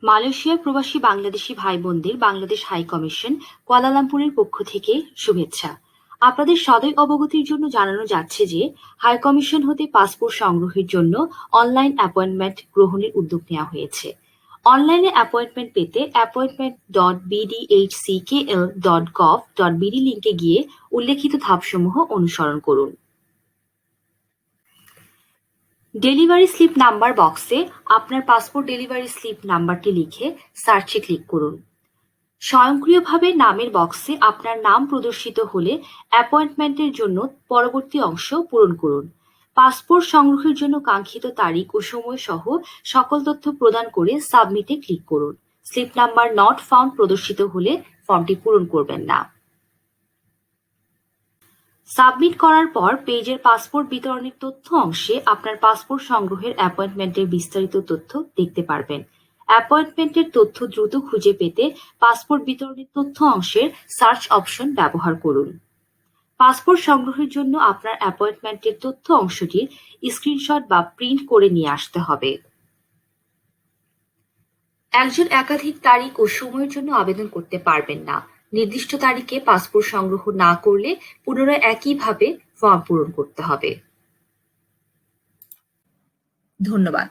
মালয়েশিয়ার প্রবাসী বাংলাদেশি ভাই বোনদের বাংলাদেশ হাই কমিশন কুয়ালালামপুরের পক্ষ থেকে শুভেচ্ছা। আপনাদের সদয় অবগতির জন্য জানানো যাচ্ছে যে হাই কমিশন হতে পাসপোর্ট সংগ্রহের জন্য অনলাইন অ্যাপয়েন্টমেন্ট গ্রহণের উদ্যোগ নেওয়া হয়েছে। অনলাইনে অ্যাপয়েন্টমেন্ট পেতে appointment.bdhckl.gov.bd লিংকে গিয়ে উল্লেখিত ধাপসমূহ অনুসরণ করুন। ডেলিভারি স্লিপ নাম্বার বক্সে আপনার পাসপোর্ট ডেলিভারি স্লিপ নাম্বারটি লিখে সার্চে ক্লিক করুন। স্বয়ংক্রিয়ভাবে নামের বক্সে আপনার নাম প্রদর্শিত হলে অ্যাপয়েন্টমেন্টের জন্য পরবর্তী অংশ পূরণ করুন। পাসপোর্ট সংগ্রহের জন্য কাঙ্ক্ষিত তারিখ ও সময় সহ সকল তথ্য প্রদান করে সাবমিটে ক্লিক করুন। স্লিপ নাম্বার নট ফাউন্ড প্রদর্শিত হলে ফর্মটি পূরণ করবেন না। সাবমিট করার পর পেজের পাসপোর্ট বিতরণের তথ্য অংশে আপনার পাসপোর্ট সংগ্রহের অ্যাপয়েন্টমেন্টের বিস্তারিত তথ্য দেখতে পারবেন। অ্যাপয়েন্টমেন্টের তথ্য দ্রুত খুঁজে পেতে পাসপোর্ট বিতরণের তথ্য অংশের সার্চ অপশন ব্যবহার করুন। পাসপোর্ট সংগ্রহের জন্য আপনার অ্যাপয়েন্টমেন্টের তথ্য অংশটির স্ক্রিনশট বা প্রিন্ট করে নিয়ে আসতে হবে। একজন একাধিক তারিখ ও সময়ের জন্য আবেদন করতে পারবেন না। নির্দিষ্ট তারিখে পাসপোর্ট সংগ্রহ না করলে পুনরায় একইভাবে ফর্ম পূরণ করতে হবে। ধন্যবাদ।